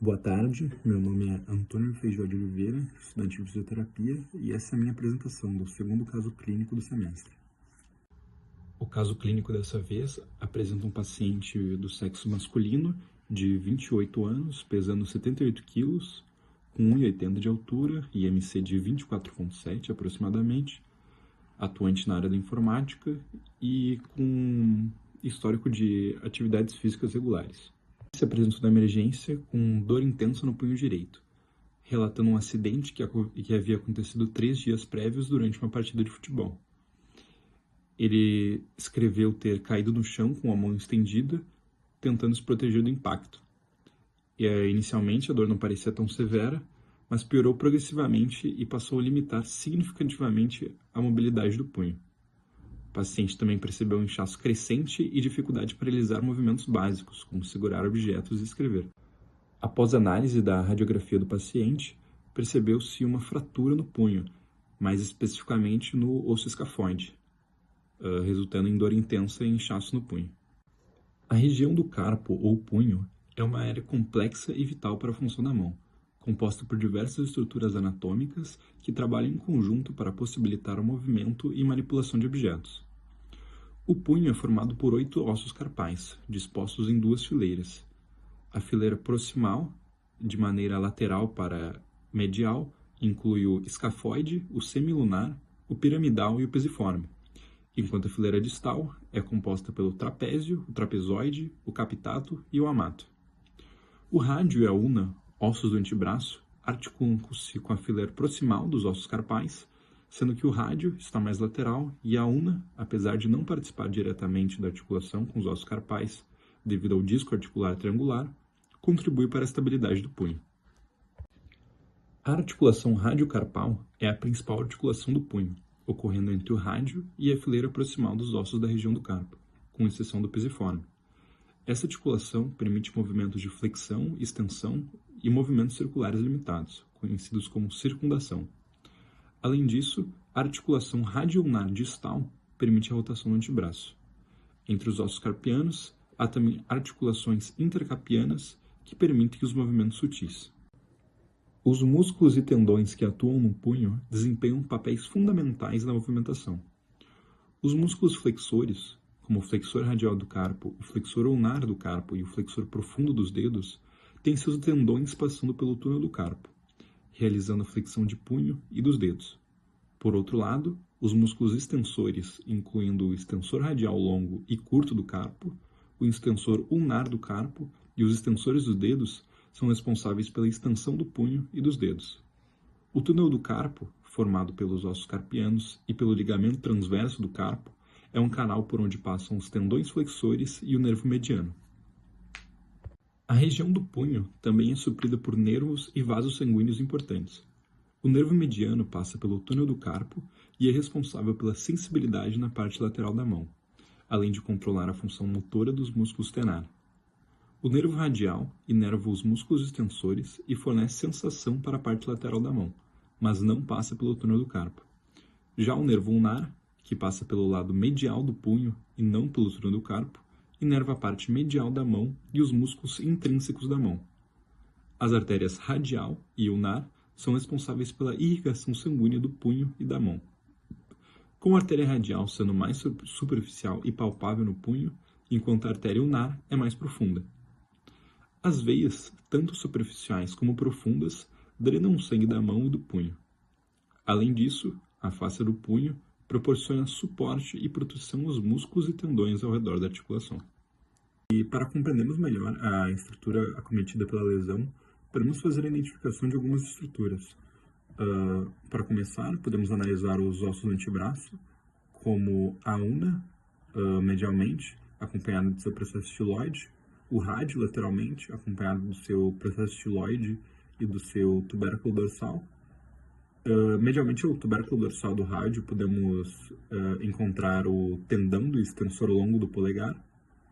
Boa tarde, meu nome é Antônio Feijó de Oliveira, estudante de fisioterapia, e essa é a minha apresentação do segundo caso clínico do semestre. O caso clínico dessa vez apresenta um paciente do sexo masculino de 28 anos, pesando 78 quilos, com 1,80 de altura, IMC de 24,7 aproximadamente, atuante na área da informática e com histórico de atividades físicas regulares. Se apresentou na emergência com dor intensa no punho direito, relatando um acidente que havia acontecido 3 dias prévios durante uma partida de futebol. Ele escreveu ter caído no chão com a mão estendida, tentando se proteger do impacto. Inicialmente, a dor não parecia tão severa, mas piorou progressivamente e passou a limitar significativamente a mobilidade do punho. O paciente também percebeu um inchaço crescente e dificuldade para realizar movimentos básicos, como segurar objetos e escrever. Após análise da radiografia do paciente, percebeu-se uma fratura no punho, mais especificamente no osso escafoide, resultando em dor intensa e inchaço no punho. A região do carpo ou punho é uma área complexa e vital para a função da mão, composta por diversas estruturas anatômicas que trabalham em conjunto para possibilitar o movimento e manipulação de objetos. O punho é formado por 8 ossos carpais, dispostos em 2 fileiras. A fileira proximal, de maneira lateral para medial, inclui o escafoide, o semilunar, o piramidal e o pisiforme, enquanto a fileira distal é composta pelo trapézio, o trapezoide, o capitato e o amato. O rádio e a una, ossos do antebraço, articulam-se com a fileira proximal dos ossos carpais, sendo que o rádio está mais lateral e a una, apesar de não participar diretamente da articulação com os ossos carpais, devido ao disco articular triangular, contribui para a estabilidade do punho. A articulação radiocarpal é a principal articulação do punho, ocorrendo entre o rádio e a fileira proximal dos ossos da região do carpo, com exceção do pisiforme. Essa articulação permite movimentos de flexão, extensão e movimentos circulares limitados, conhecidos como circundação. Além disso, a articulação radioulnar distal permite a rotação do antebraço. Entre os ossos carpianos, há também articulações intercarpianas que permitem os movimentos sutis. Os músculos e tendões que atuam no punho desempenham papéis fundamentais na movimentação. Os músculos flexores, como o flexor radial do carpo, o flexor ulnar do carpo e o flexor profundo dos dedos, têm seus tendões passando pelo túnel do carpo, realizando a flexão de punho e dos dedos. Por outro lado, os músculos extensores, incluindo o extensor radial longo e curto do carpo, o extensor ulnar do carpo e os extensores dos dedos, são responsáveis pela extensão do punho e dos dedos. O túnel do carpo, formado pelos ossos carpianos e pelo ligamento transverso do carpo, é um canal por onde passam os tendões flexores e o nervo mediano. A região do punho também é suprida por nervos e vasos sanguíneos importantes. O nervo mediano passa pelo túnel do carpo e é responsável pela sensibilidade na parte lateral da mão, além de controlar a função motora dos músculos tenar. O nervo radial inerva os músculos extensores e fornece sensação para a parte lateral da mão, mas não passa pelo túnel do carpo. Já o nervo ulnar, que passa pelo lado medial do punho e não pelo túnel do carpo, inerva a parte medial da mão e os músculos intrínsecos da mão. As artérias radial e ulnar são responsáveis pela irrigação sanguínea do punho e da mão. Com a artéria radial sendo mais superficial e palpável no punho, enquanto a artéria ulnar é mais profunda. As veias, tanto superficiais como profundas, drenam o sangue da mão e do punho. Além disso, a face do punho proporciona suporte e proteção aos músculos e tendões ao redor da articulação. E para compreendermos melhor a estrutura acometida pela lesão, podemos fazer a identificação de algumas estruturas. Para começar, podemos analisar os ossos do antebraço, como a una, medialmente, acompanhada do seu processo estiloide, o rádio lateralmente, acompanhado do seu processo estiloide e do seu tubérculo dorsal. Medialmente ao tubérculo dorsal do rádio, podemos encontrar o tendão do extensor longo do polegar.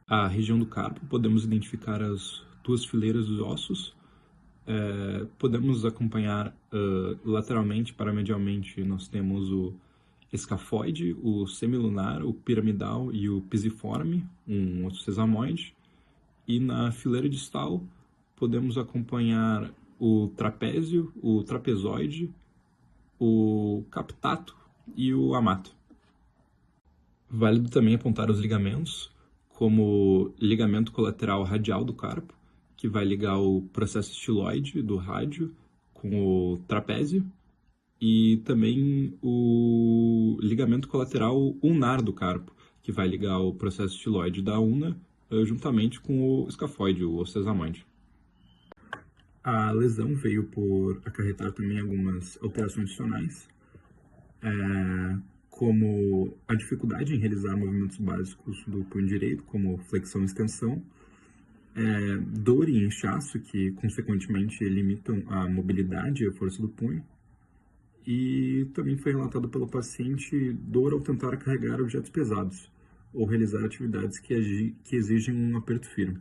A região do carpo, podemos identificar as 2 fileiras dos ossos. Podemos acompanhar lateralmente, paramedialmente, nós temos o escafoide, o semilunar, o piramidal e o pisiforme, um osso sesamoide. E na fileira distal, podemos acompanhar o trapézio, o trapezoide, o captato e o amato. Válido também apontar os ligamentos, como o ligamento colateral radial do carpo, que vai ligar o processo estiloide do rádio com o trapézio, e também o ligamento colateral ulnar do carpo, que vai ligar o processo estiloide da ulna juntamente com o escafoide, o osso sesamoide. A lesão veio por acarretar também algumas alterações funcionais, como a dificuldade em realizar movimentos básicos do punho direito, como flexão e extensão, dor e inchaço, que consequentemente limitam a mobilidade e a força do punho, e também foi relatado pelo paciente dor ao tentar carregar objetos pesados ou realizar atividades que exigem um aperto firme.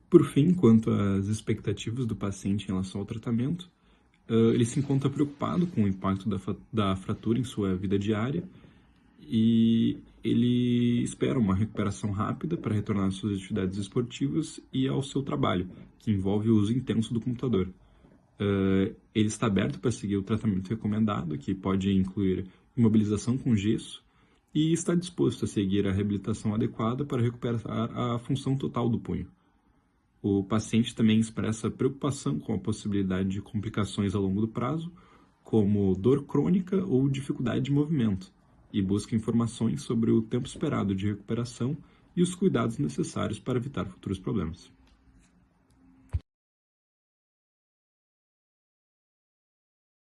Por fim, quanto às expectativas do paciente em relação ao tratamento, ele se encontra preocupado com o impacto da fratura em sua vida diária e ele espera uma recuperação rápida para retornar às suas atividades esportivas e ao seu trabalho, que envolve o uso intenso do computador. Ele está aberto para seguir o tratamento recomendado, que pode incluir imobilização com gesso, e está disposto a seguir a reabilitação adequada para recuperar a função total do punho. O paciente também expressa preocupação com a possibilidade de complicações a longo do prazo, como dor crônica ou dificuldade de movimento, e busca informações sobre o tempo esperado de recuperação e os cuidados necessários para evitar futuros problemas.